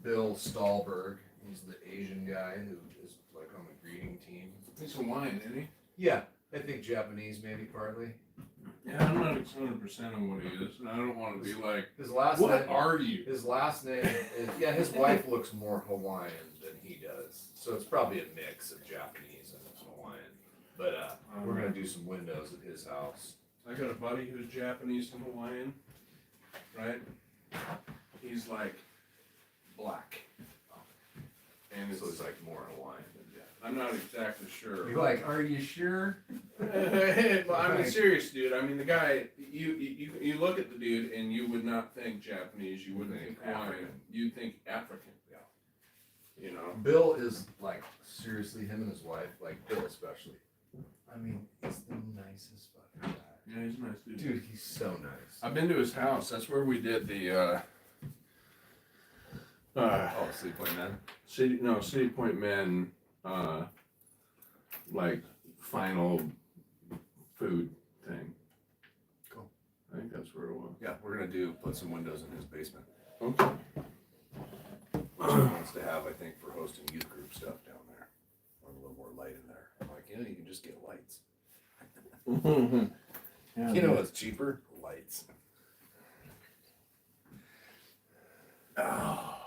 Bill Stahlberg. He's the Asian guy who is like on the greeting team. He's Hawaiian, isn't he? Yeah, I think Japanese maybe partly. Yeah, I'm not 100% on what he is, and I don't want to be like, His last what name, are you? His last name is, yeah, his wife looks more Hawaiian than he does. So it's probably a mix of Japanese and Hawaiian. But we're going to do some windows at his house. I got a buddy who's Japanese and Hawaiian, right? He's like black. And So it's like more Hawaiian than I'm not exactly sure. You're like, are you sure? Well, I mean, serious, dude. I mean, the guy. You look at the dude, and you would not think Japanese. You wouldn't think Hawaiian. African. You'd think African. Yeah. You know. Bill is like, seriously, him and his wife, like Bill especially. I mean, he's the nicest fucking guy. Yeah, he's a nice dude. Dude, he's so nice. I've been to his house. That's where we did the. Oh, Sleep Point Man? City Point Men. Like final food thing. Cool. I think that's where it was. Yeah, we're going to put some windows in his basement. Okay. Which he wants to have, I think, for hosting youth group stuff down there. Want a little more light in there. I'm like, you can just get lights. Yeah, You know what's cheaper? Lights. Oh.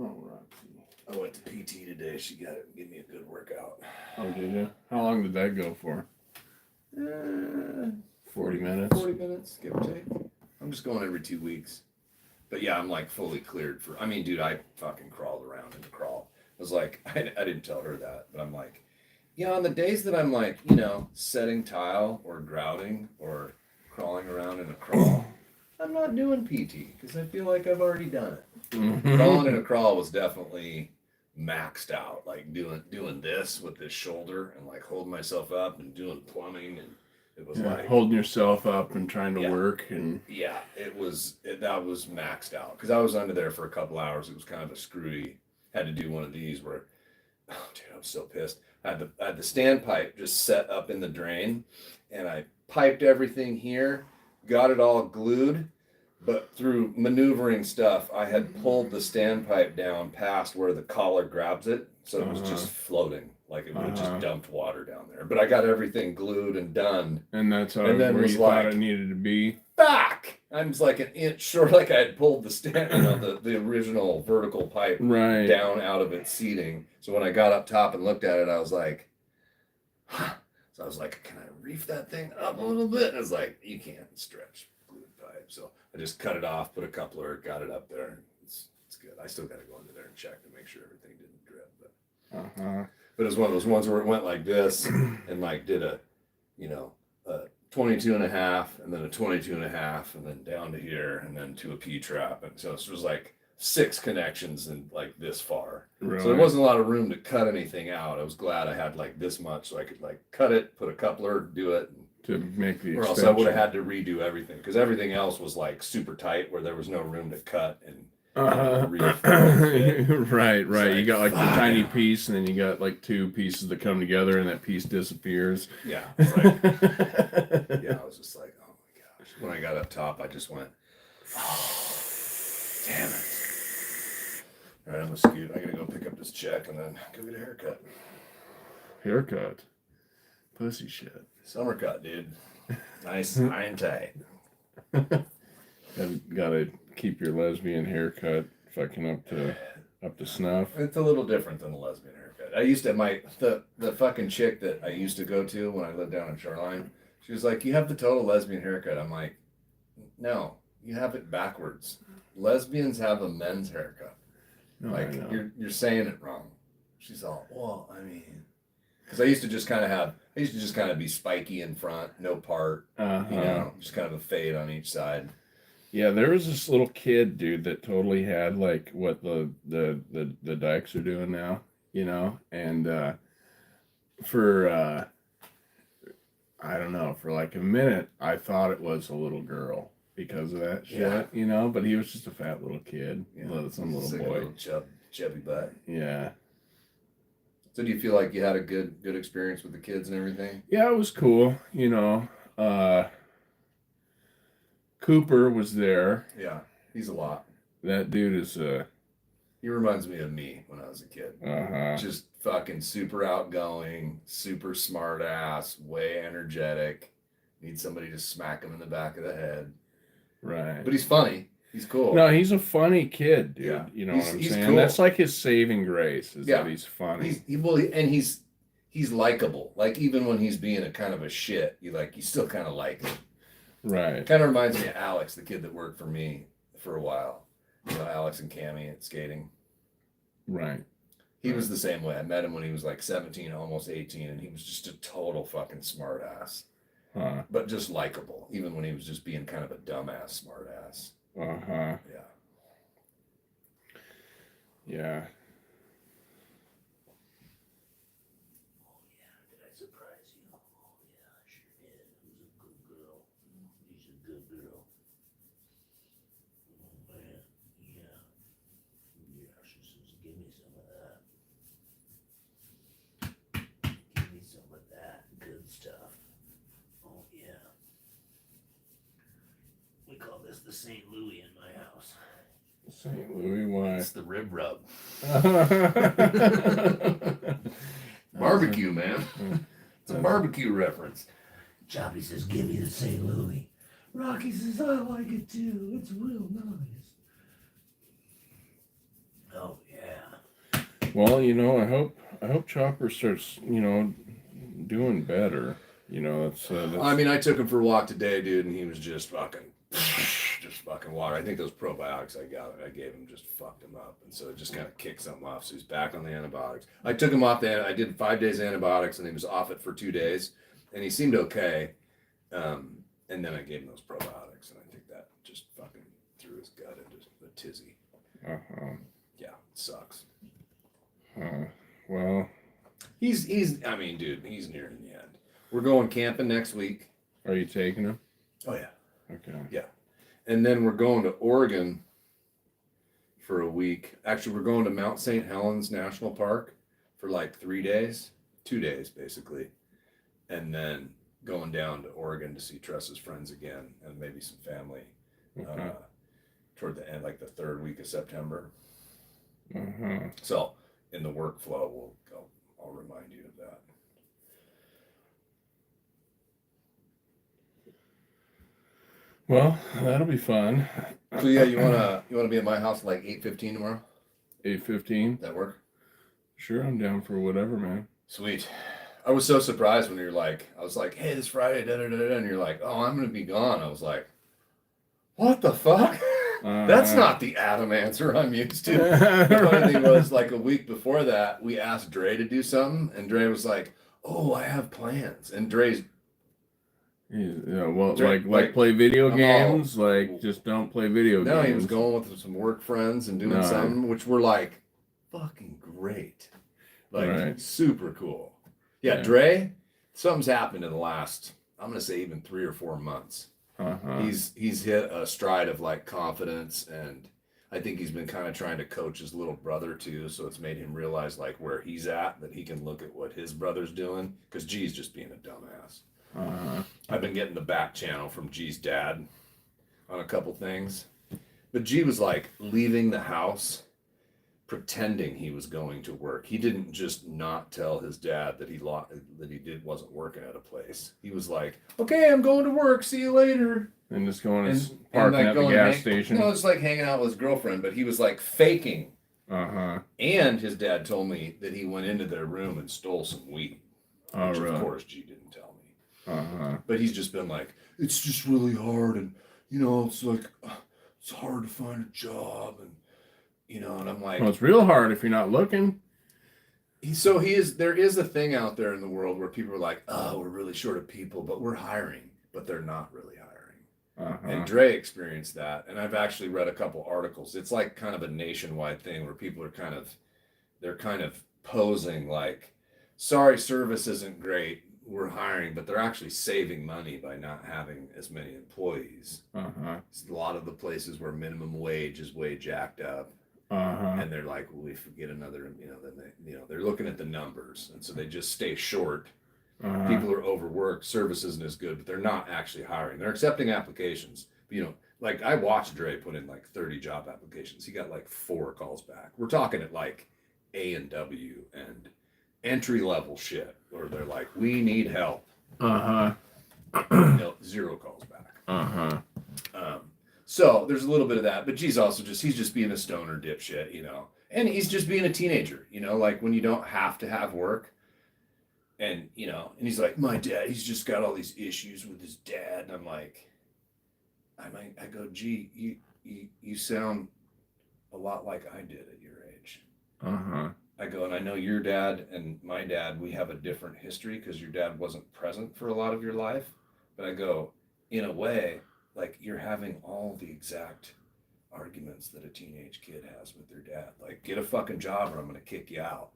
Oh, Roxy. I went to PT today. She got it. Give me a good workout. Oh, did you? How long did that go for? 40 minutes. 40 minutes, give or take. I'm just going every 2 weeks. But yeah, I'm like fully cleared for. I mean, dude, I fucking crawled around in the crawl. I was like, I didn't tell her that, but I'm like, yeah, on the days that I'm like, setting tile or grouting or crawling around in a crawl, I'm not doing PT because I feel like I've already done it. Crawling in a crawl was definitely maxed out. Like doing this with this shoulder and like holding myself up and doing plumbing, and it was like holding yourself up and trying to work and that was maxed out because I was under there for a couple hours. It was kind of a screwy. Had to do one of these where, oh dude, I was so pissed. I had the standpipe just set up in the drain, and I piped everything here, got it all glued. But through maneuvering stuff, I had pulled the standpipe down past where the collar grabs it, so it was just floating, like it would have just dumped water down there. But I got everything glued and done. And that's how and then where was you like, thought it needed to be. Back! I was like an inch short, like I had pulled the the original vertical pipe down out of its seating. So when I got up top and looked at it, I was like, huh. So I was like, can I reef that thing up a little bit? And I was like, you can't stretch glued pipe. So I just cut it off, put a coupler, got it up there. It's good. I still got to go into there and check to make sure everything didn't drip. But it was one of those ones where it went like this and like did a 22 and a half and then a 22 and a half and then down to here and then to a P-trap. And so it was like 6 connections and like this far. Really? So there wasn't a lot of room to cut anything out. I was glad I had like this much so I could like cut it, put a coupler, do it. To make the or else I would have had to redo everything because everything else was like super tight where there was no room to cut and right. Like, you got like the tiny piece, and then you got like 2 pieces that come together, and that piece disappears. Yeah. Like, yeah, I was just like, oh my gosh. When I got up top, I just went, oh, damn it. All right, I'm gonna scoot. I gotta go pick up this check and then go get a haircut. Haircut. Pussy shit. Summer cut, dude. Nice, high and tight. Gotta keep your lesbian haircut fucking up to snuff. It's a little different than a lesbian haircut. I used to the fucking chick that I used to go to when I lived down in Shoreline. She was like, "You have the total lesbian haircut." I'm like, "No, you have it backwards. Lesbians have a men's haircut. No, like you're saying it wrong." She's all, "Well, I mean," because I used to just kind of be spiky in front, no part, just kind of a fade on each side. Yeah, there was this little kid, dude, that totally had like what the dykes are doing now, and for I don't know, for like a minute I thought it was a little girl because of that shit, but he was just a fat little kid, some little boy, little chubby butt. Yeah. So do you feel like you had a good experience with the kids and everything? Yeah, it was cool, Cooper was there. Yeah, he's a lot. that dude is He reminds me of me when I was a kid. Just fucking super outgoing, super smart ass, way energetic. Need somebody to smack him in the back of the head. right. But he's funny. He's cool. No, he's a funny kid, dude. Yeah. You know what I'm He's saying? cool. That's like his saving grace is Yeah. that he's funny. He's likable. Like even when he's being a kind of a shit, you still kind of like him. Right. Kind of reminds me of Alex, the kid that worked for me for a while. You know, Alex and Cammy at skating. Right. He was the same way. I met him when he was like 17, almost 18, and he was just a total fucking smart ass. Huh. But just likable, even when he was just being kind of a dumbass smart ass. Uh-huh. Yeah. Yeah. Oh yeah, did I surprise you? Oh yeah, I sure did. Who's a good girl? She's a good girl. Oh man, yeah. Yeah, she says, give me some of that. Give me some of that good stuff. Oh yeah. We call this the St. Louis in my house. St. Louis, why? It's the rib rub. Barbecue. Barbecue, man. It's a barbecue reference. Choppy says, give me the St. Louis. Rocky says, I like it too. It's real nice. Oh yeah. Well, I hope Chopper starts, doing better. That's I mean, I took him for a walk today, dude, and he was just fucking water. I think those probiotics I gave him just fucked him up, and so it just kind of kicked something off. So he's back on the antibiotics. I took him off I did 5 days antibiotics, and he was off it for 2 days, and he seemed okay. And then I gave him those probiotics, and I think that just fucking threw his gut into a tizzy. Uh-huh. Yeah, it sucks. Well, I mean, dude, he's nearing the end. We're going camping next week. are you taking him? Oh yeah. Okay. Yeah. And then we're going to Oregon for a week. Actually, we're going to Mount St. Helens National Park for like 3 days, 2 days basically. And then going down to Oregon to see Tressa's friends again and maybe some family toward the end, like the 3rd week of September. Uh-huh. So in the workflow, I'll remind you of that. Well, that'll be fun. So yeah, you wanna be at my house at like 8:15 tomorrow? 8:15? That work? Sure, I'm down for whatever, man. Sweet. I was so surprised when I was like, hey, this Friday, da da da da, and you're like, oh, I'm gonna be gone. I was like, what the fuck? That's not the Adam answer I'm used to. The funny thing was, like a week before that, we asked Dre to do something, and Dre was like, oh, I have plans. And Dre's Yeah, well, Dre- like play video I'm games, just don't play video no, games. he was going with some work friends and doing something, which were like fucking great. Like Right. super cool. Yeah, Yeah. Dre, something's happened in the last, I'm gonna say even 3 or 4 months. Uh-huh. He's hit a stride of like confidence, and I think he's been kind of trying to coach his little brother too, so it's made him realize like where he's at, that he can look at what his brother's doing, because G's just being a dumbass. Uh-huh. I've been getting the back channel from G's dad on a couple things, but G was like leaving the house pretending he was going to work. He didn't just not tell his dad that he wasn't working at a place. He was like, okay, I'm going to work, see you later. And just going And and parking like at the going gas station. No, it's like hanging out with his girlfriend, but he was like faking. Uh-huh. And his dad told me that he went into their room and stole some weed. Oh, Which really? of course G didn't tell me. Uh-huh. But he's just been like, it's just really hard, and it's like it's hard to find a job, and and I'm like, Well, it's real hard if you're not looking. there is a thing out there in the world where people are like, oh, we're really short of people, but we're hiring, but they're not really hiring. Uh-huh. And Dre experienced that, and I've actually read a couple articles. It's like kind of a nationwide thing where people are they're kind of posing like, sorry, service isn't great, we're hiring, but they're actually saving money by not having as many employees. Uh-huh. It's a lot of the places where minimum wage is way jacked up. Uh-huh. And they're like, well, if we get another, then they're looking at the numbers, and so they just stay short. Uh-huh. People are overworked. Service isn't as good, but they're not actually hiring. They're accepting applications. But, like I watched Dre put in like 30 job applications. He got like 4 calls back. We're talking at like A&W and entry level shit where they're like, we need help. No, 0 calls back. So there's a little bit of that, but he's just being a stoner dipshit, you know, and he's just being a teenager, you know, like when you don't have to have work. And, you know, and he's like, my dad, he's just got all these issues with his dad. And I'm like, I go, gee, you sound a lot like I did at your age. I go, and I know your dad and my dad, we have a different history because your dad wasn't present for a lot of your life. But I go, in a way, like you're having all the exact arguments that a teenage kid has with their dad. Like, get a fucking job or I'm going to kick you out,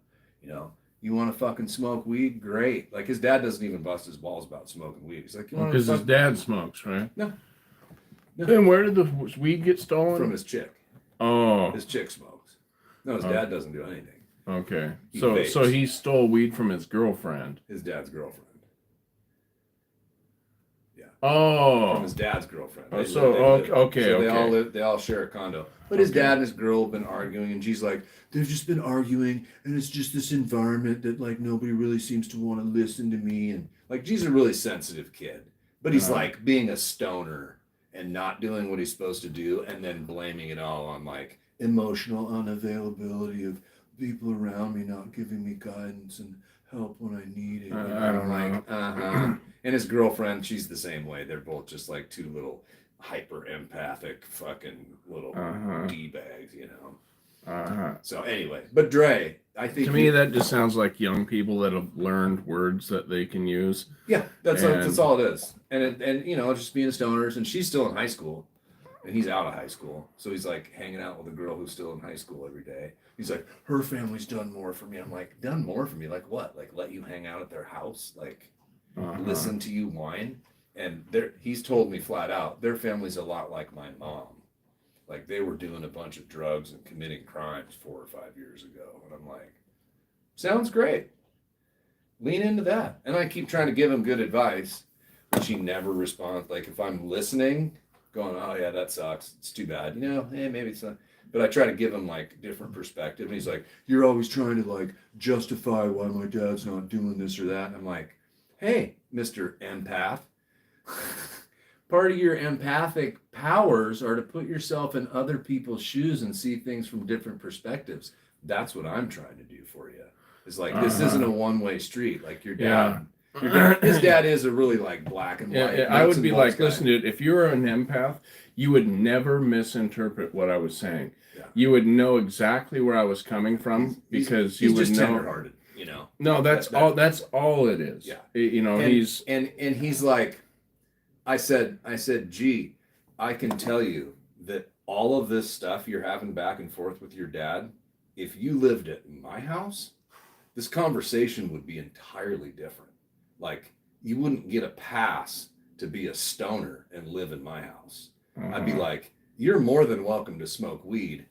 you know? You want to fucking smoke weed? Great. Like, his dad doesn't even bust his balls about smoking weed. He's like, you want because his dad smokes, right? No. Then where did the weed get stolen? From his chick. Oh. His chick smokes. No, his dad doesn't do anything. Okay. He So vapes. he stole weed from his girlfriend. His dad's girlfriend. Yeah. Oh. From his dad's girlfriend. Oh, They all share a condo. But his dad and his girl have been arguing, and she's like, they've just been arguing, and it's just this environment that like nobody really seems to want to listen to me. And like, she's a really sensitive kid, but he's like being a stoner and not doing what he's supposed to do, and then blaming it all on like emotional unavailability of people around me not giving me guidance and help when I need it. I don't know. And his girlfriend, she's the same way. They're both just like 2 little hyper empathic fucking little D-bags, you know. So anyway, but Dre, I think to me that just sounds like young people that have learned words that they can use. Yeah, that's all it is. And you know, just being stoners, and she's still in high school, and he's out of high school, so he's like hanging out with a girl who's still in high school every day. He's like, her family's done more for me. I'm like, done more for me? Like what? Like let you hang out at their house? Like listen to you whine? And he's told me flat out, their family's a lot like my mom. Like they were doing a bunch of drugs and committing crimes 4 or 5 years ago. And I'm like, sounds great. Lean into that. And I keep trying to give him good advice, which he never responds. Like if I'm listening, going, oh yeah, that sucks. It's too bad. You know, maybe it's not. But I try to give him like different perspective. And he's like, you're always trying to like justify why my dad's not doing this or that. And I'm like, hey, Mr. Empath. Part of your empathic powers are to put yourself in other people's shoes and see things from different perspectives. That's what I'm trying to do for you. It's like, this isn't a one-way street. Like your dad, his dad is a really like black and white. I would be like, listen, dude, if you were an empath, you would never misinterpret what I was saying. Yeah. You would know exactly where I was coming from because you would know. He's just tenderhearted, you know. No, that's all it is. Yeah. You know, and he's like, I said, gee, I can tell you that all of this stuff you're having back and forth with your dad, if you lived at my house, this conversation would be entirely different. Like, you wouldn't get a pass to be a stoner and live in my house. I'd be like, you're more than welcome to smoke weed.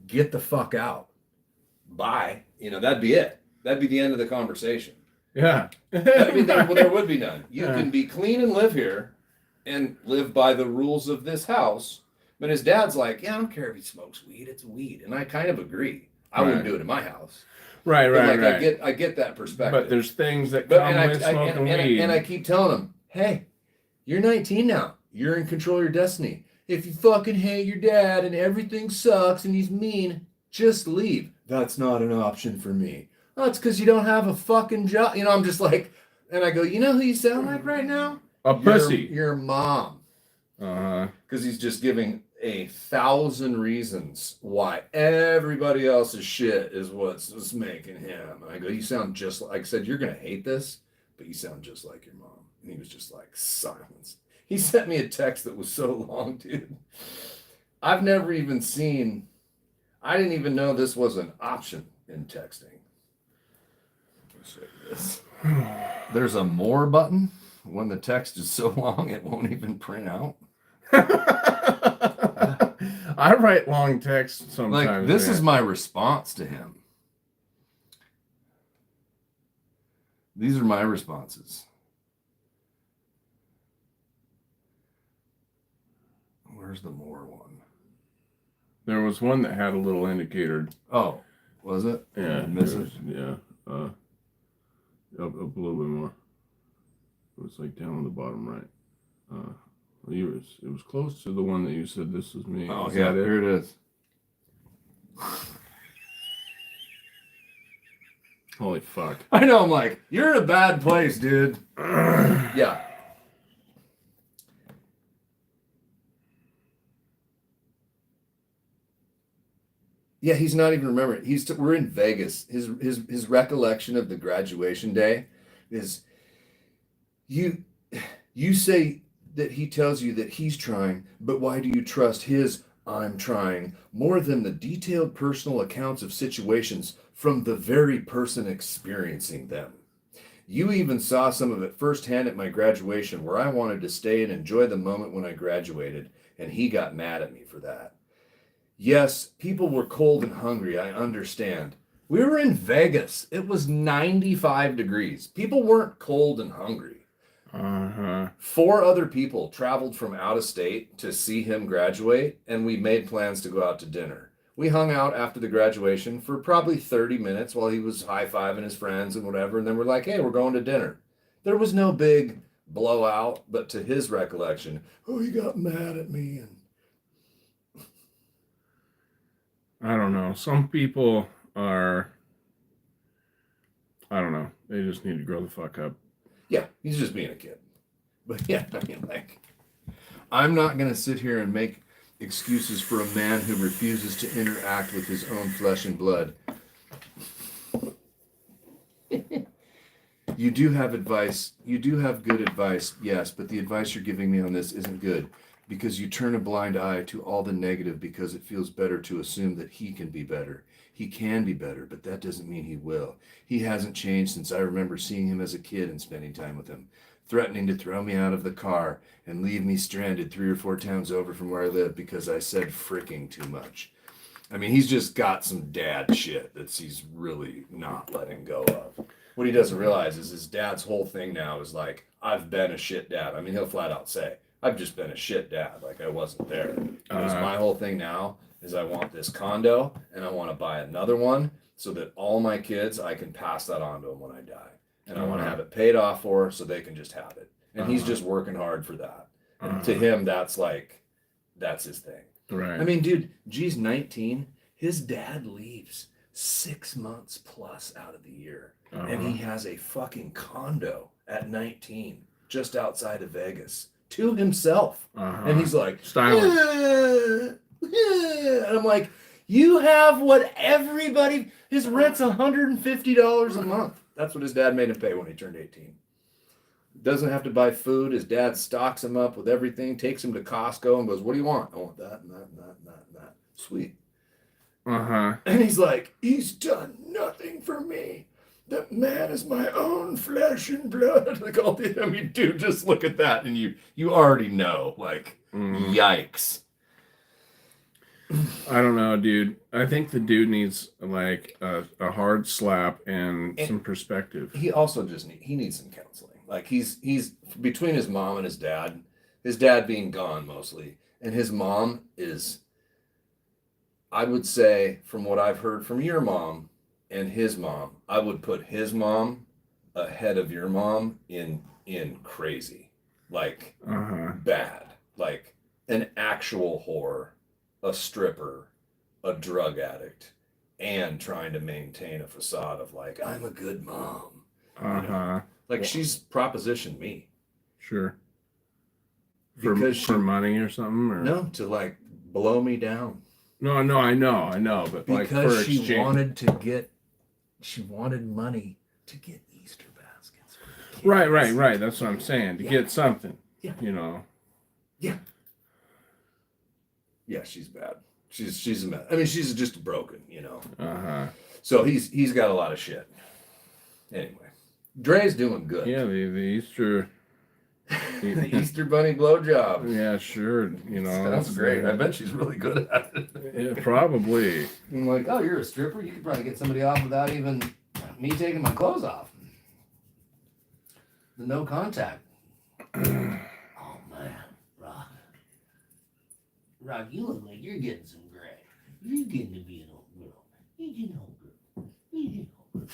Get the fuck out. Bye. You know, that'd be it. That'd be the end of the conversation. Yeah. There would be none. You can be clean and live here and live by the rules of this house. But his dad's like, yeah, I don't care if he smokes weed. It's weed. And I kind of agree. I wouldn't do it in my house. Right. I get that perspective. But there's things that come with smoking weed. And I keep telling him, hey, you're 19 now. You're in control of your destiny. If you fucking hate your dad and everything sucks and he's mean, just leave. That's not an option for me. Oh, it's because you don't have a fucking job. You know, I'm just like, and I go, you know who you sound like right now? A pussy. Your mom. Because he's just giving 1,000 reasons why everybody else's shit is what's making him. And I go, you sound just like I said, you're going to hate this, but you sound just like your mom. And he was just like, silence. He sent me a text that was so long, dude. I've never even seen, I didn't even know this was an option in texting. Let's show you this. There's a more button. When the text is so long, it won't even print out. I write long texts sometimes. Like, this is my response to him. These are my responses. Where's the more one? There was one that had a little indicator. Oh, was it? Yeah, Miss it. Yeah. Up a little bit more. It was like down on the bottom right. It was close to the one that you said this was me. Oh, Is yeah, that it? here it is. Holy fuck. I know, I'm like, you're in a bad place, dude. Yeah. Yeah, he's not even remembering. We're in Vegas. His recollection of the graduation day is you say that he tells you that he's trying, but why do you trust his I'm trying more than the detailed personal accounts of situations from the very person experiencing them? You even saw some of it firsthand at my graduation, where I wanted to stay and enjoy the moment when I graduated, and he got mad at me for that. Yes, people were cold and hungry, I understand. We were in Vegas. It was 95 degrees. People weren't cold and hungry. 4 other people traveled from out of state to see him graduate, and we made plans to go out to dinner. We hung out after the graduation for probably 30 minutes while he was high-fiving his friends and whatever, and then we're like, hey, we're going to dinner. There was no big blowout, but to his recollection, oh, he got mad at me. And I don't know. Some people are, I don't know. They just need to grow the fuck up. yeah, he's just being a kid. But yeah, I mean, like, I'm not going to sit here and make excuses for a man who refuses to interact with his own flesh and blood. You do have advice. You do have good advice, yes, but the advice you're giving me on this isn't good, because you turn a blind eye to all the negative because it feels better to assume that he can be better. He can be better, but that doesn't mean he will. He hasn't changed since I remember seeing him as a kid and spending time with him, threatening to throw me out of the car and leave me stranded 3 or 4 towns over from where I live because I said fricking too much. I mean, he's just got some dad shit that he's really not letting go of. What he doesn't realize is his dad's whole thing now is like, I've been a shit dad. I mean, he'll flat out say, I've just been a shit dad. Like, I wasn't there. Because my whole thing now is I want this condo and I want to buy another one so that all my kids, I can pass that on to them when I die. And I want to have it paid off for so they can just have it. And he's just working hard for that. And to him, that's his thing. Right. I mean, dude, G's 19. His dad leaves 6 months plus out of the year. And he has a fucking condo at 19 just outside of Vegas to himself. And he's like, styling. And I'm like, you have what everybody, his rent's $150 a month. That's what his dad made him pay when he turned 18. Doesn't have to buy food. His dad stocks him up with everything, takes him to Costco and goes, what do you want? I want that and that and that and that and that. Sweet. And he's like, he's done nothing for me. That man is my own flesh and blood. Like, all the, I mean, dude, just look at that and you already know, like, yikes. I don't know, dude. I think the dude needs like a hard slap and some perspective. He also just needs some counseling. Like, he's between his mom and his dad being gone mostly, and his mom is, I would say, from what I've heard from your mom and his mom, I would put his mom ahead of your mom in crazy, like bad, like an actual whore, a stripper, a drug addict, and trying to maintain a facade of like, I'm a good mom. You know? Like, she's propositioned me. Sure. Because for money or something? Or? No, to like blow me down. No, I know, but because like for she exchange. She wanted money to get Easter baskets. Right. That's what I'm saying. To get something. Yeah. You know. Yeah. Yeah, she's bad. She's a mess. I mean, she's just broken, you know. So he's got a lot of shit. Anyway, Dre's doing good. Yeah, the Easter. The Easter bunny blowjob. Yeah, sure. You know, sounds great. I bet she's really good at it. Yeah, probably. I'm like, oh, you're a stripper. You could probably get somebody off without even me taking my clothes off. The no contact. Oh man, Rob. Rock, you look like you're getting some gray. You're getting to be an old girl. You're an old girl. You're an old girl.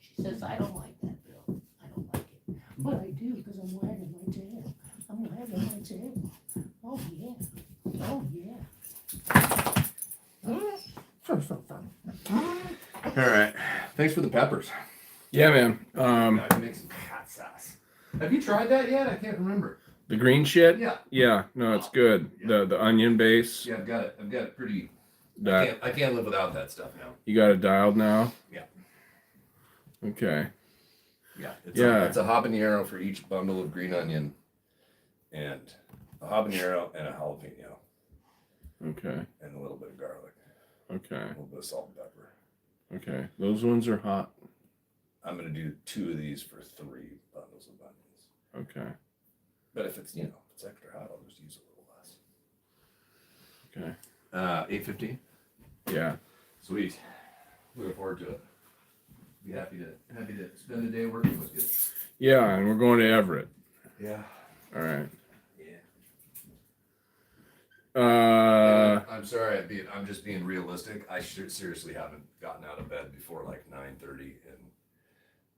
She says, I don't like that, Bill. I don't like it. But I do because I'm wagging my tail. I'm wagging my tail. Oh, yeah. Oh, yeah. All right. Thanks for the peppers. Yeah, man. I can make some hot sauce. Have you tried that yet? I can't remember. The green shit. Yeah. Yeah. No, it's good. The onion base. Yeah, I've got it pretty. That I can't live without that stuff now. you got it dialed now. Yeah. Okay. Yeah. Yeah. It's a habanero for each bundle of green onion, and a habanero and a jalapeno, Okay. and a little bit of garlic, Okay. a little bit of salt and pepper. Okay. Those ones are hot. I'm gonna do 2 of these for 3 bundles of onions. Okay. But if it's it's extra hot, I'll just use a little Okay. less. 8:15. Yeah. Sweet. Looking forward to it. Be happy to spend the day working with you. Yeah, and we're going to Everett. Yeah. All right. Yeah. I'm sorry. I'm just being realistic. I seriously haven't gotten out of bed before like 9:30 in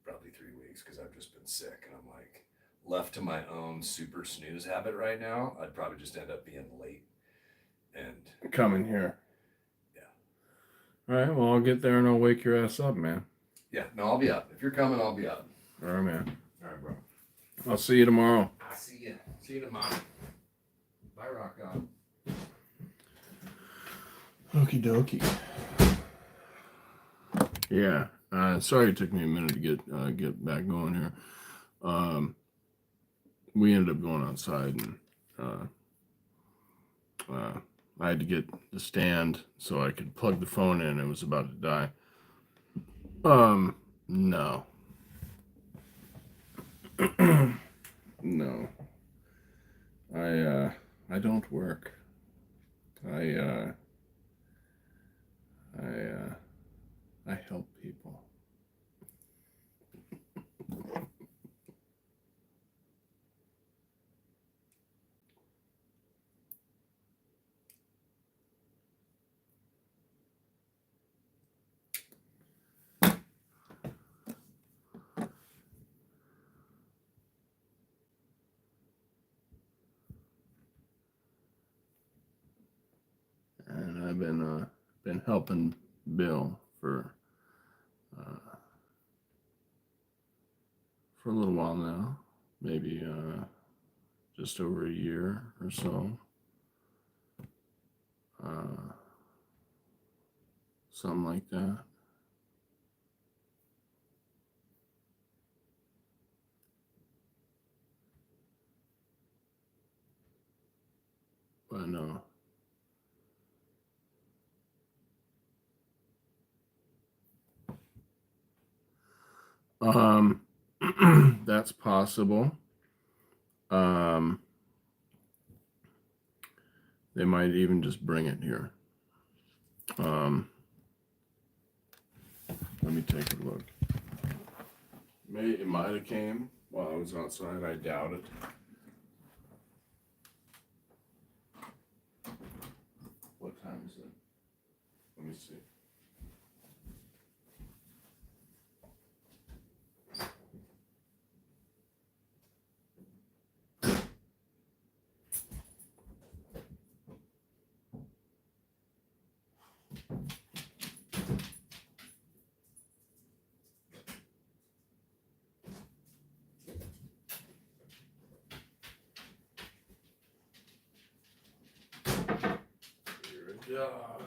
probably 3 weeks because I've just been sick, and I'm like, left to my own super snooze habit right now, I'd probably just end up being late. And Coming here. Yeah. All right. Well, I'll get there and I'll wake your ass up, man. Yeah. No, I'll be up. If you're coming, I'll be up. All right, man. All right, bro. I'll see you tomorrow. I'll see you. See you tomorrow. Bye, Rock On. Okie dokie. Yeah. Sorry it took me a minute to get back going here. We ended up going outside and I had to get the stand so I could plug the phone in. It was about to die. No. No. I don't work. I help people. And I've been helping Bill for a little while now, maybe just over a year or so. Something like that. But no. That's possible. They might even just bring it here. Let me take a look. It might have came while I was outside. I doubt it. What time is it? Let me see. You're a dog.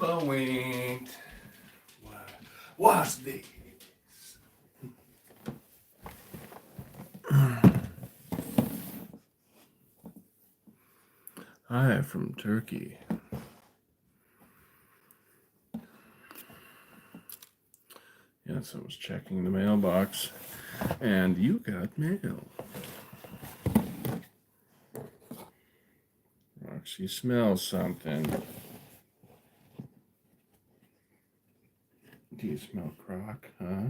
Wait. What's this? Hi from Turkey. Yes, I was checking the mailbox, and you got mail. Roxy smells something. Do you smell crock, huh?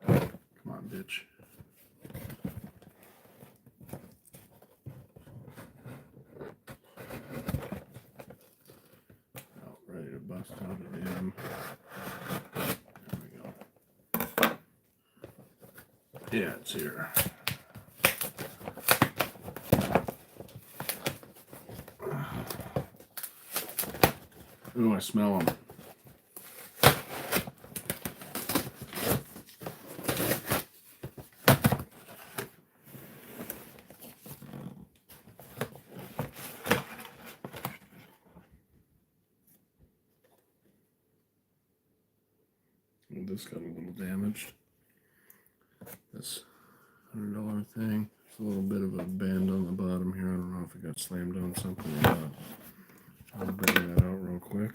Come on, bitch. Out, ready to bust out of the There we go. Yeah, it's here. Ooh, I smell them. This got a little damaged. This $100 thing. There's a little bit of a bend on the bottom here. I don't know if it got slammed on something or not. I'll bring that out real quick.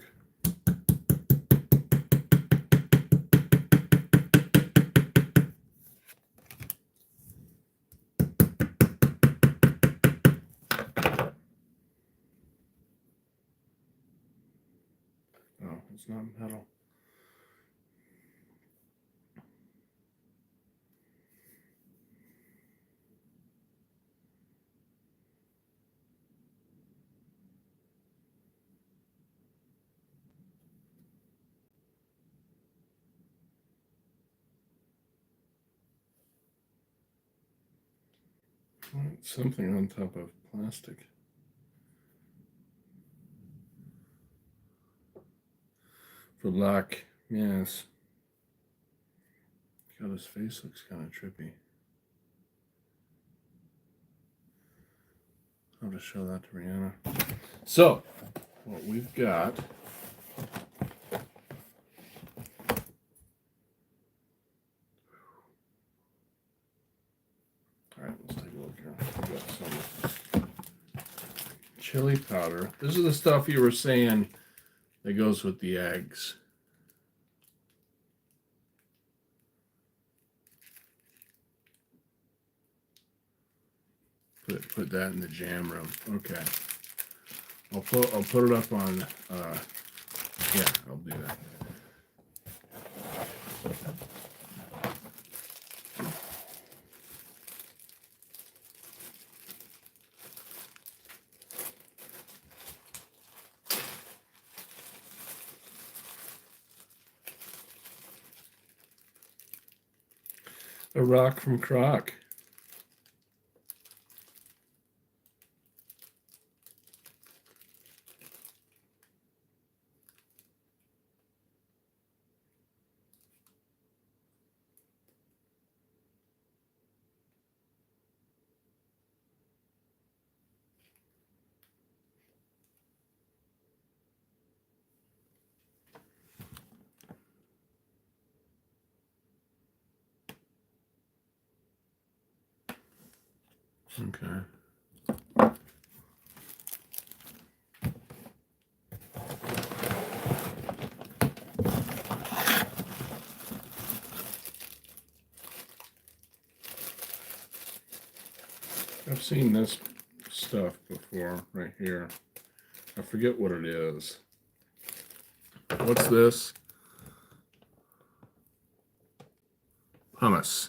Oh, it's not metal. Something on top of plastic. For luck, yes. God, his face looks kind of trippy. I'll just show that to Rihanna. So, what we've got. Alright, let's take a look here. We got some chili powder. This is the stuff you were saying that goes with the eggs. Put that in the jam room. Okay. I'll put it up on yeah, I'll do that. A rock from Croc. Okay. I've seen this stuff before, right here. I forget what it is. What's this? Hummus.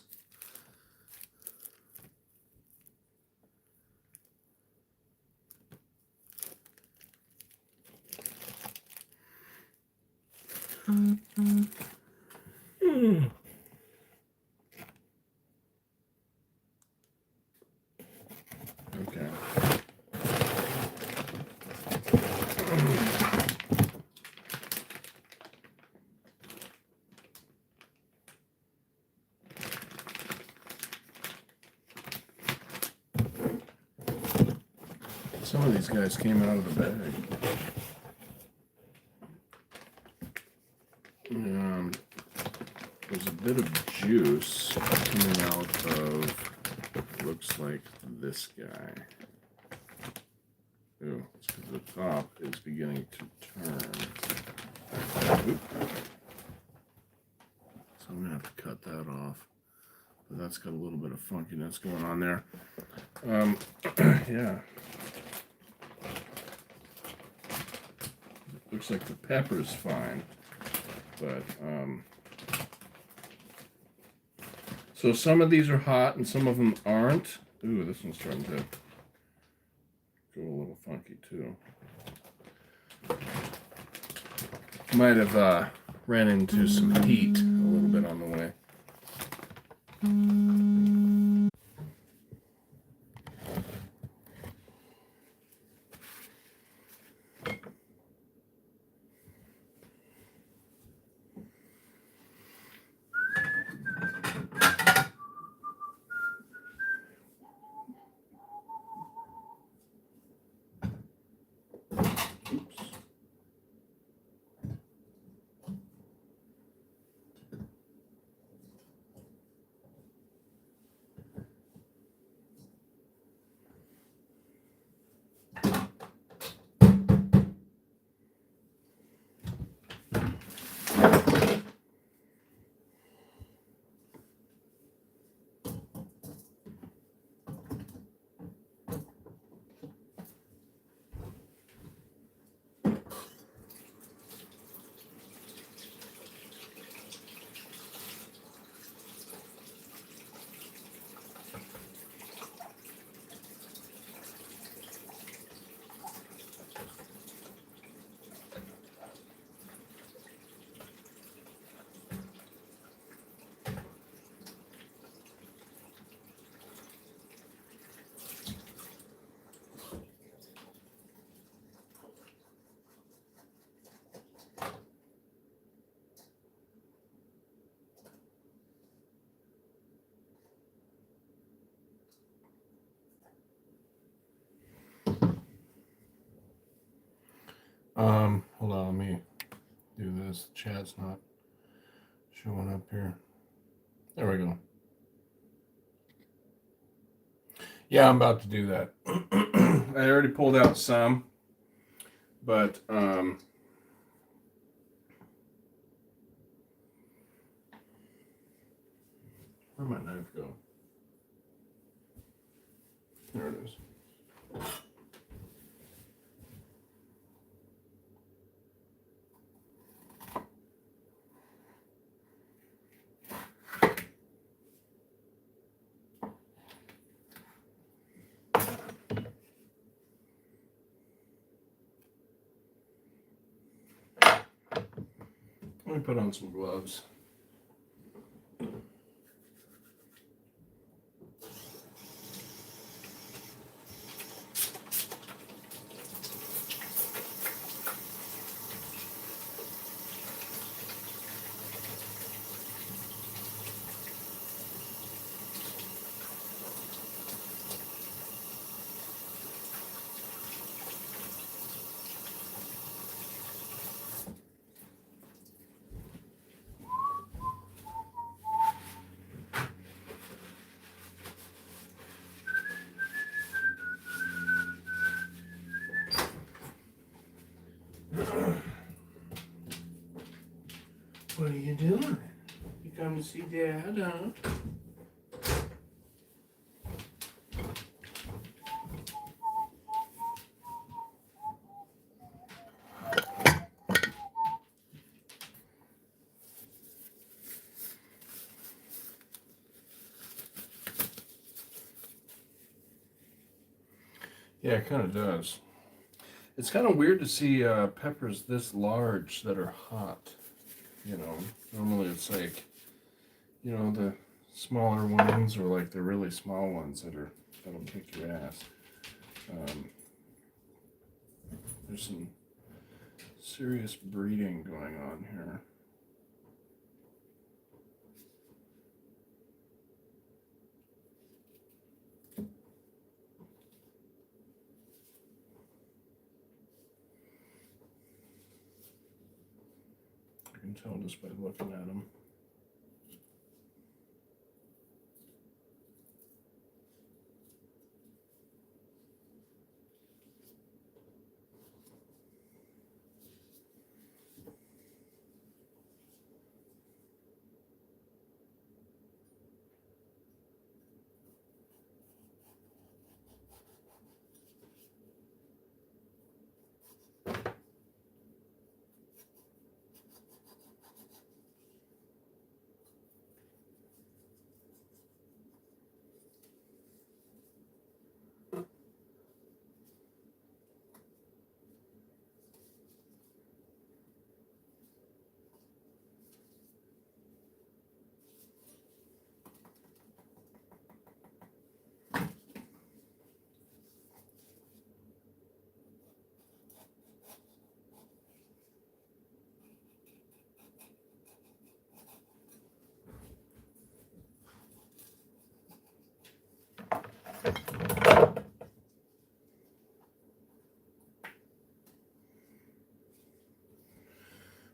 Some of these guys came out of the bag. There's a bit of juice coming out of, looks like this guy. Ooh, it's because the top is beginning to turn. Oop. So I'm going to have to cut that off. But that's got a little bit of funkiness going on there. Yeah. Looks like the pepper's fine. But, so some of these are hot and some of them aren't. Ooh, this one's starting to go a little funky too. Might have ran into some heat a little bit on the way. Hold on, let me do this. The chat's not showing up here. There we go. Yeah, I'm about to do that. I already pulled out some, but where'd my knife go? There it is. Let me put on some gloves. What are you doing? You come to see Dad, huh? Yeah, it kind of does. It's kind of weird to see peppers this large that are hot. You know, normally it's like, you know, the smaller ones or like the really small ones that'll kick your ass. There's some serious breeding going on here. tell just by looking at them.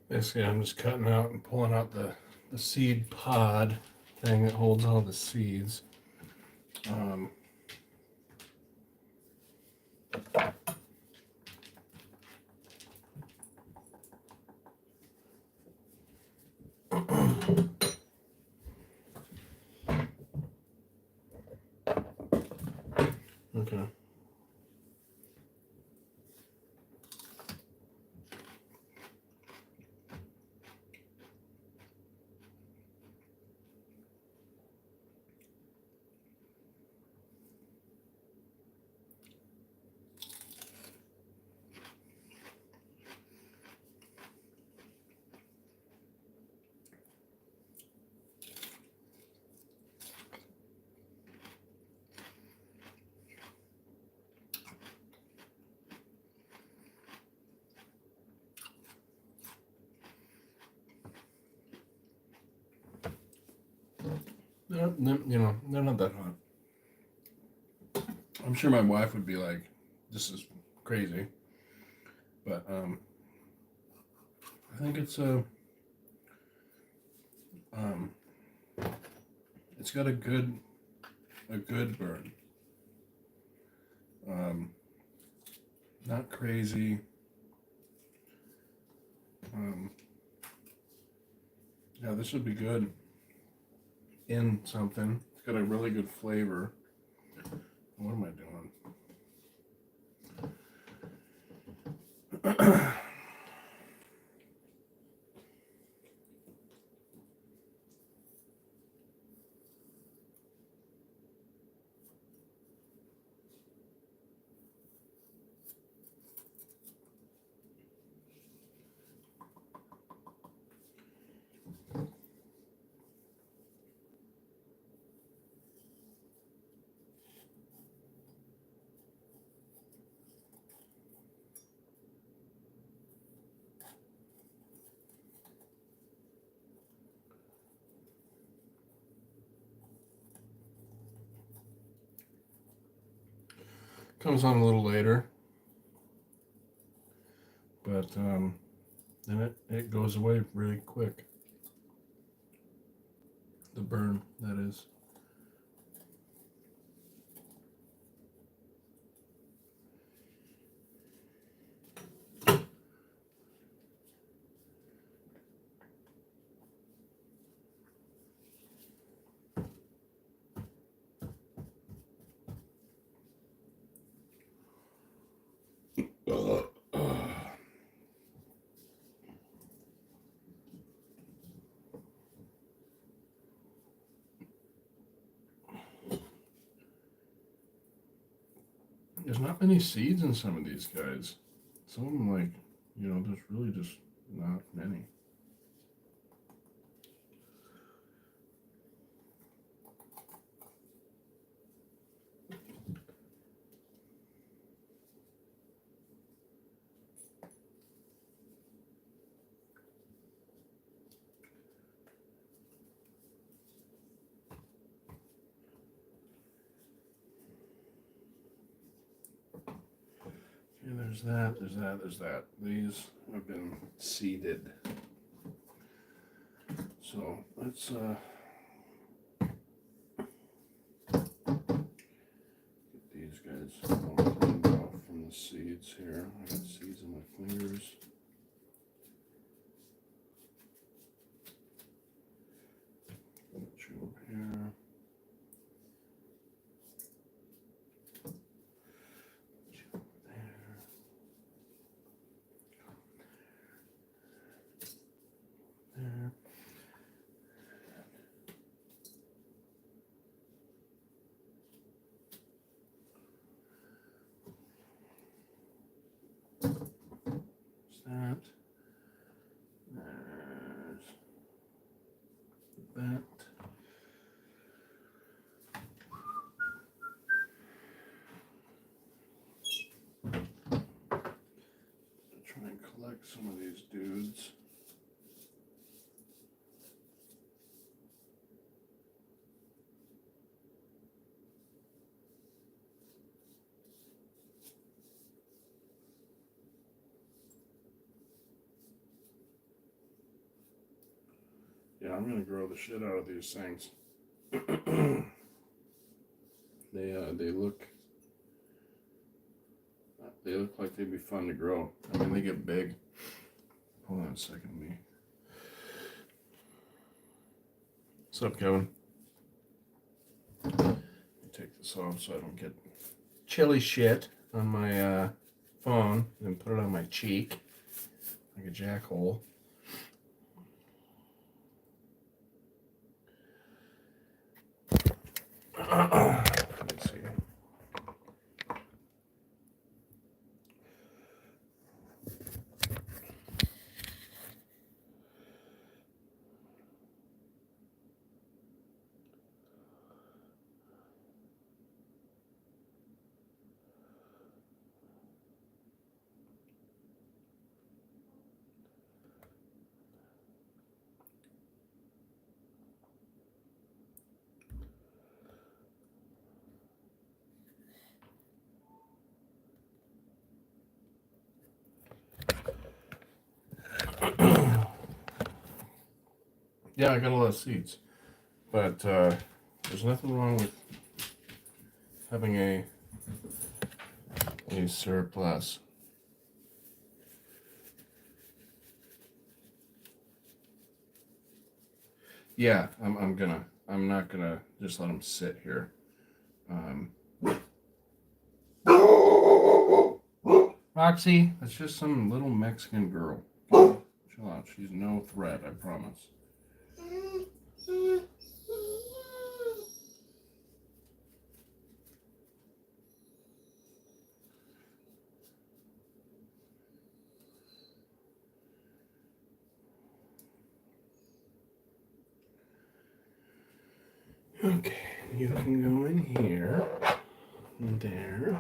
Basically, I'm just cutting out and pulling out the seed pod thing that holds all the seeds. Okay. They're not that hot. I'm sure my wife would be like, "This is crazy," but I think it's it's got a good burn. Not crazy. Yeah, this would be good in something. It's got a really good flavor. What am I doing? Comes on a little later, but then it goes away really quick. The burn, that is. There's not many seeds in some of these guys. Some of them, like, there's really just not many. Okay, there's that. These have been seeded. So let's get these guys all cleaned off from the seeds here. I got seeds in my fingers. Put you over here. Put you over there. There. That. There's that. Try and collect some of these dudes. Yeah, I'm gonna grow the shit out of these things. They look like they'd be fun to grow. I mean, they get big. Hold on a second, me. What's up, Kevin? Take this off so I don't get chilly shit on my phone, and put it on my cheek like a jackhole. Let's see. Yeah, I got a lot of seeds, but there's nothing wrong with having a surplus. Yeah, I'm not gonna just let them sit here. Roxy, that's just some little Mexican girl. Chill out. She's no threat, I promise. Okay, you can go in here, and there.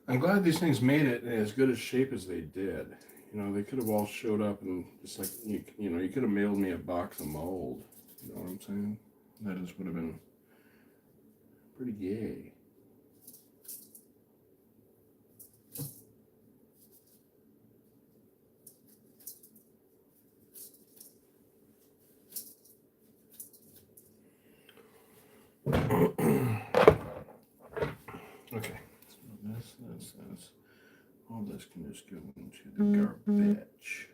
I'm glad these things made it in as good a shape as they did. You know, they could have all showed up and just like, you know, you could have mailed me a box of mold. You know what I'm saying? That just would have been pretty gay. Okay. This. All this can just go into the garbage.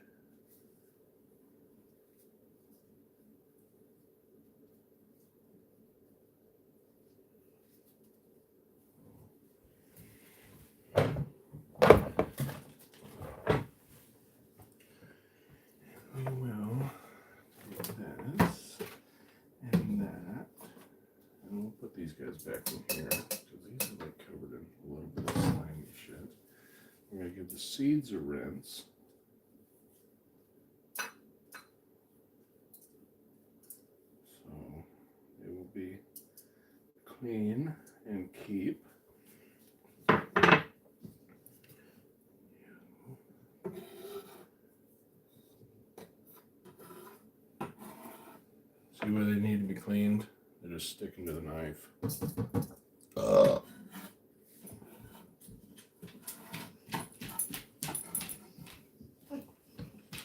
these guys back in here because these are like covered in a little bit of slimy shit. I'm gonna give the seeds a rinse. So they will be clean and keep. See where they need to be cleaned? They're just sticking to the knife.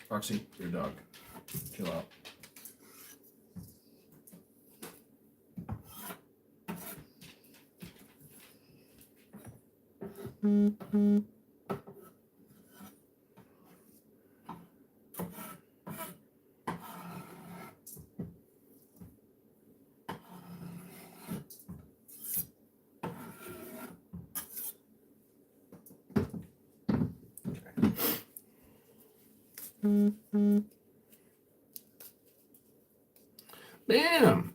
Roxy, your dog. Chill out. Bam!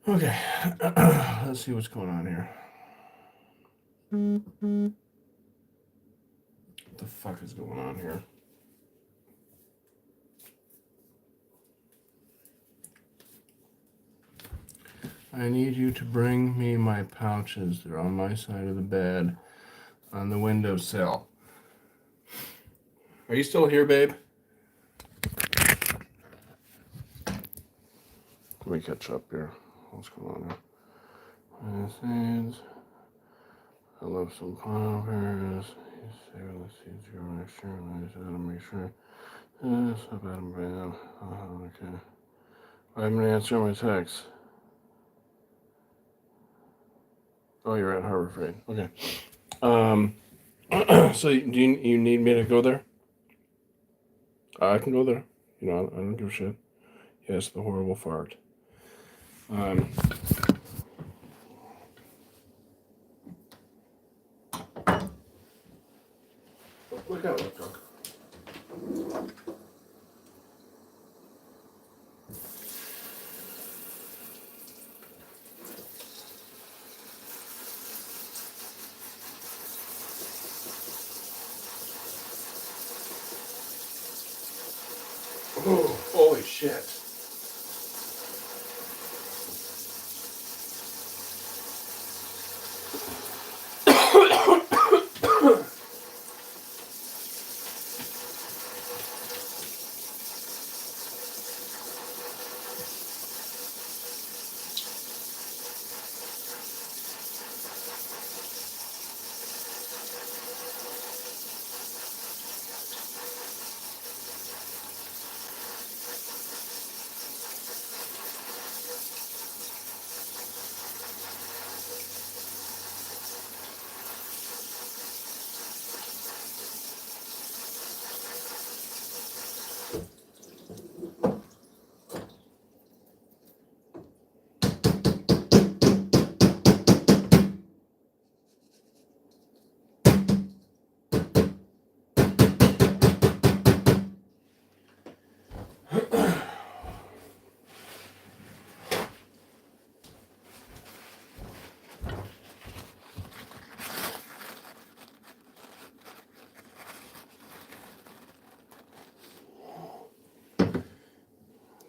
Okay, let's see what's going on here. What the fuck is going on here? I need you to bring me my pouches. They're on my side of the bed on the windowsill. Are you still here, babe? Let me catch up here. What's going on here? Seeds. I love some poppers. You say the seeds you're next year. I just gotta make sure. Stop Adam-PNW. Okay. I haven't answered my text. Oh, you're at Harbor Freight. Okay. So do you need me to go there? I can go there. You know, I don't give a shit. Yes, the horrible fart. Look out, look out. Oh, holy shit.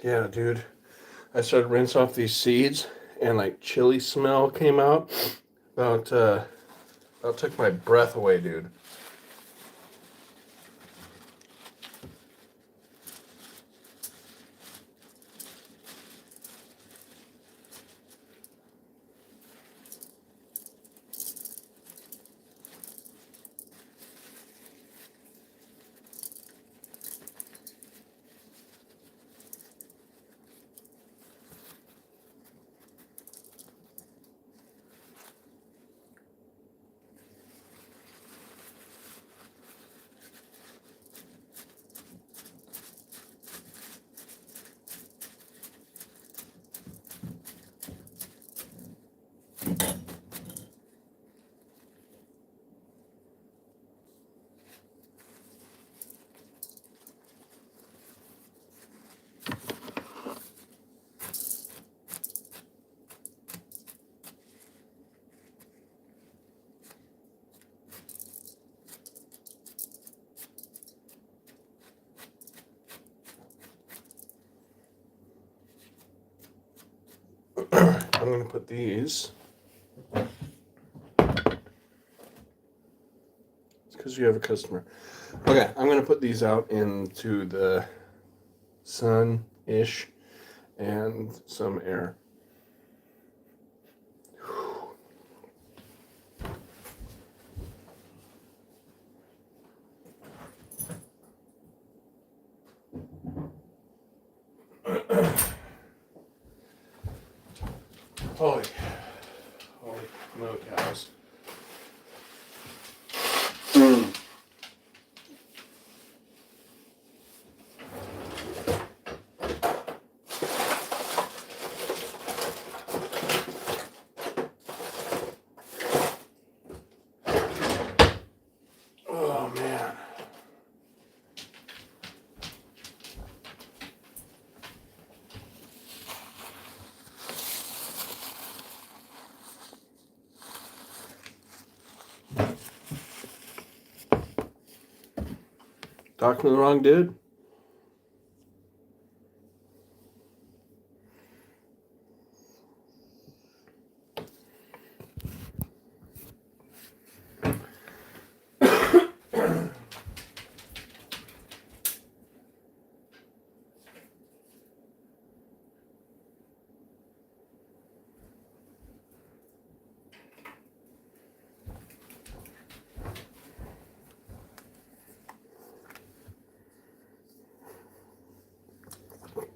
Yeah, dude. I started rinse off these seeds, and like chili smell came out. About took my breath away, dude. I'm going to put these. It's because you have a customer. Okay, I'm going to put these out into the sun-ish and some air. Holy cows. Oh man. Talking to the wrong dude?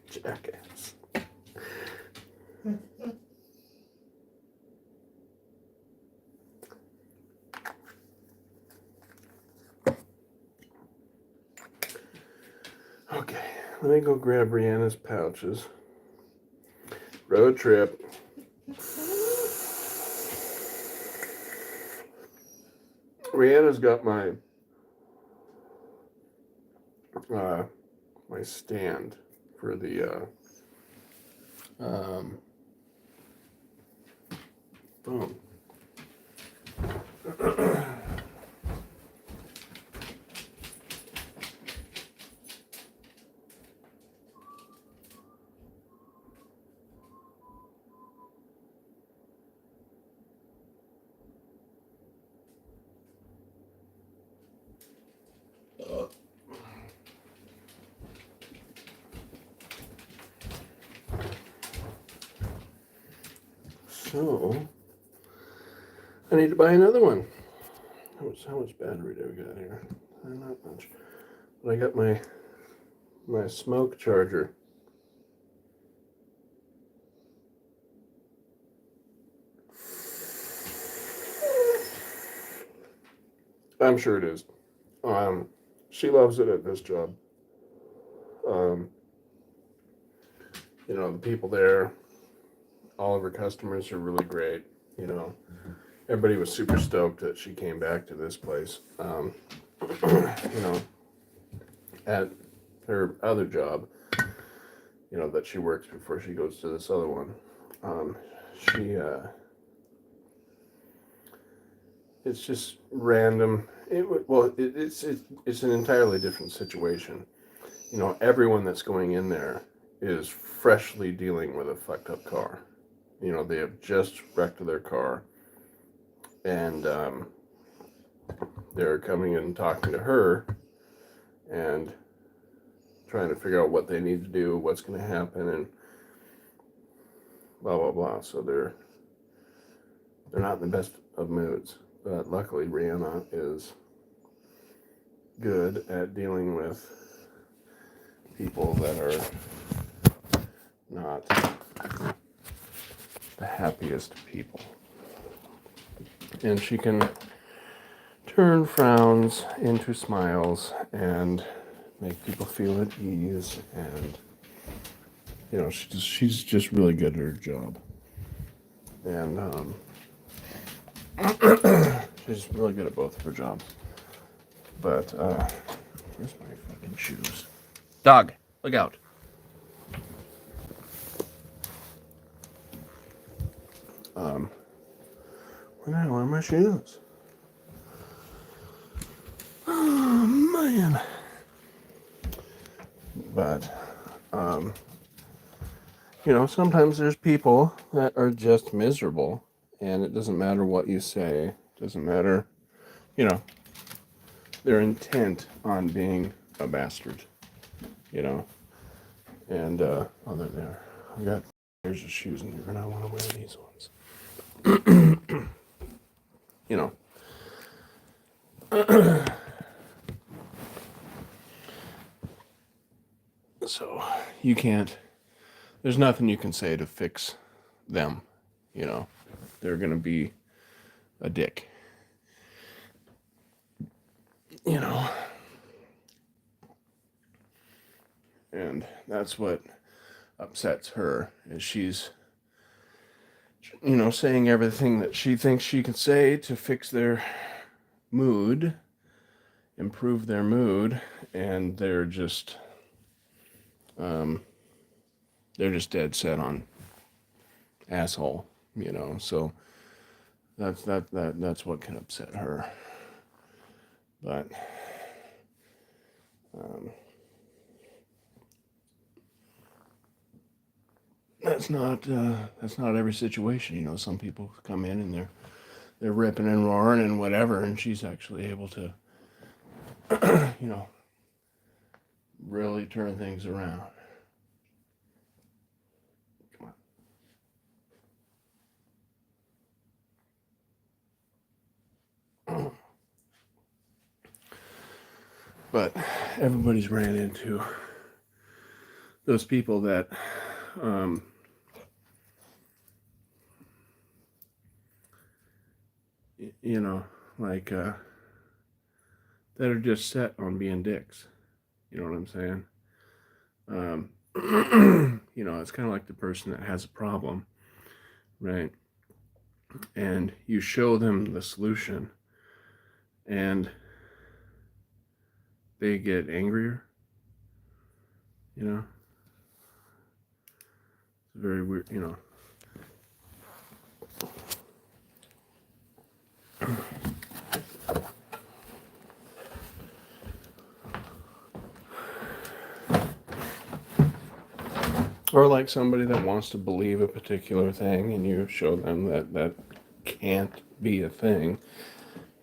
Jackass. Okay, let me go grab Brianna's pouches. Road trip. Brianna's got my my stand for the phone. So, I need to buy another one. How much battery do we got here? Not much. But I got my smoke charger. I'm sure it is. She loves it at this job. You know, the people there, all of her customers are really great. You know, everybody was super stoked that she came back to this place. You know, at her other job, you know, that she works before she goes to this other one. It's just random. It's an entirely different situation. You know, everyone that's going in there is freshly dealing with a fucked up car. You know, they have just wrecked their car, and they're coming in and talking to her and trying to figure out what they need to do, what's going to happen, and blah blah blah. So they're not in the best of moods. But luckily, Rihanna is good at dealing with people that are not the happiest people. And she can turn frowns into smiles and make people feel at ease. And, you know, she's just really good at her job. And she's really good at both of her jobs. But, where's my fucking shoes? Dog, look out. Where the hell are my shoes? Oh, man. But, you know, sometimes there's people that are just miserable, and it doesn't matter what you say, it doesn't matter, you know, their intent on being a bastard, you know. And oh, they're there. I got pairs of shoes in here, and I want to wear these ones. You know. So you can't. There's nothing you can say to fix them. You know, they're gonna be a dick. You know. And that's what upsets her, is she's, you know, saying everything that she thinks she can say to fix their mood, improve their mood, and they're just dead set on asshole, you know. So that's what can upset her. But that's not every situation, you know. Some people come in and they're ripping and roaring and whatever, and she's actually able to, you know, really turn things around. Come on. But everybody's ran into those people that you know, like that are just set on being dicks. You know what I'm saying? You know, it's kind of like the person that has a problem, right? And you show them the solution, and they get angrier. You know, it's very weird. You know. Or like somebody that wants to believe a particular thing, and you show them that that can't be a thing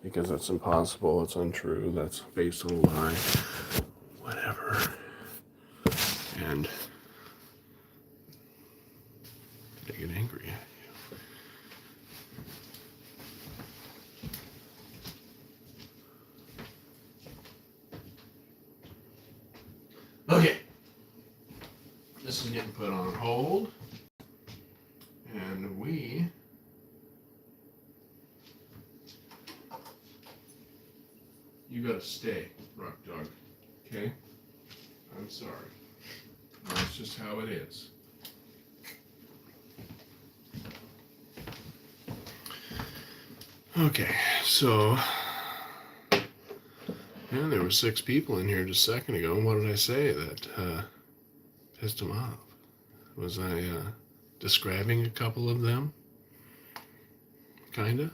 because it's impossible, it's untrue, that's based on a lie, whatever. And they get angry at you. Okay. This is getting put on hold. And you gotta stay, Rock Dog. Okay? I'm sorry. That's just how it is. Okay, so yeah, there were 6 people in here just a second ago. And what did I say that pissed them off? Was I describing a couple of them? Kinda?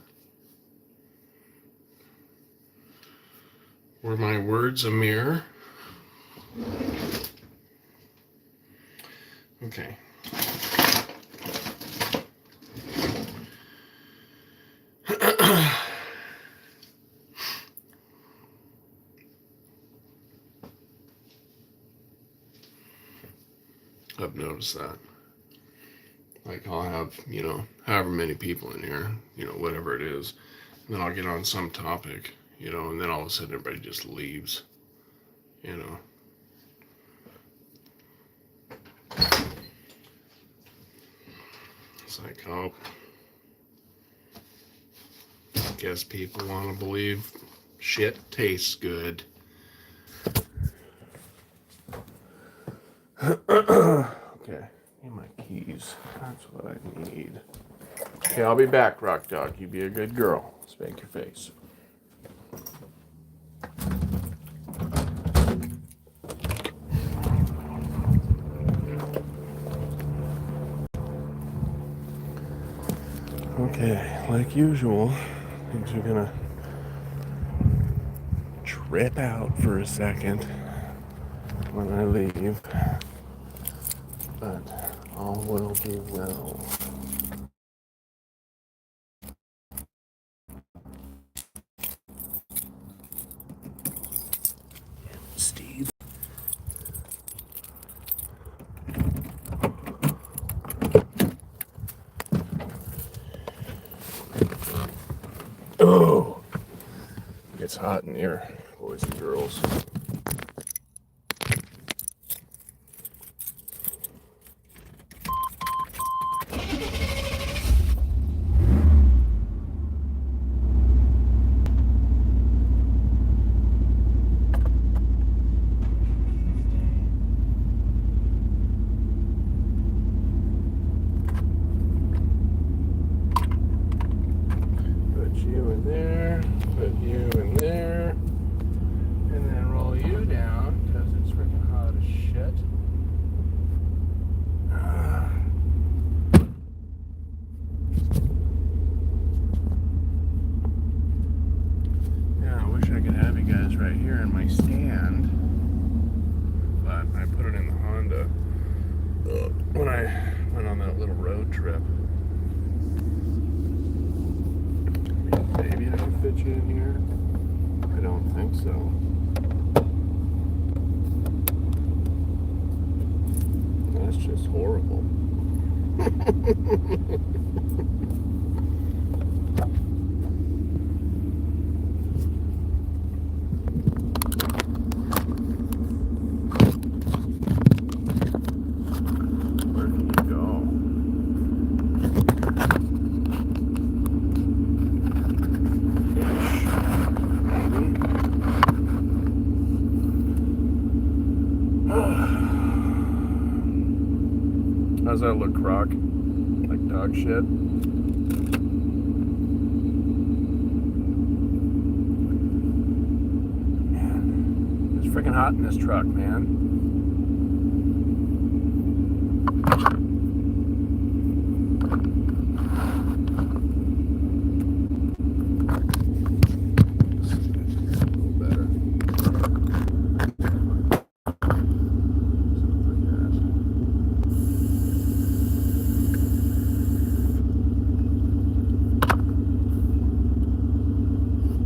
Were my words a mirror? Okay. I've noticed that. Like, I'll have, you know, however many people in here, you know, whatever it is, and then I'll get on some topic, you know, and then all of a sudden everybody just leaves, you know. It's like, oh, I guess people want to believe shit tastes good. Okay, need my keys. That's what I need. Okay, I'll be back, Rock Dog. You be a good girl. Spank your face. Okay, like usual, things are gonna trip out for a second when I leave, but I'll all will be well. Steve. Oh, it's hot in here, boys and girls. Put you in there, put you in there, and then roll you down because it's freaking hot as shit. Yeah, I wish I could have you guys right here in my stand, but I put it in the Honda when I went on that little road trip. Maybe I can fit you in here. I don't think so. That's just horrible. Where can you go? How's that look, Croc? Like dog shit? Man, it's freaking hot in this truck, man.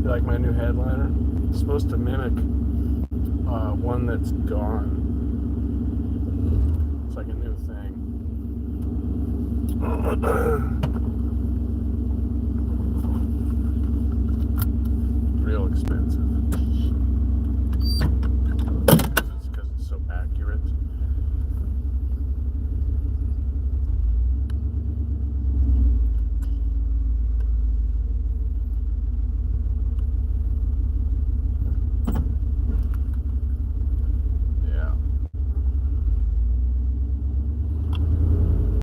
Like my new headliner, it's supposed to mimic one that's gone. It's like a new thing.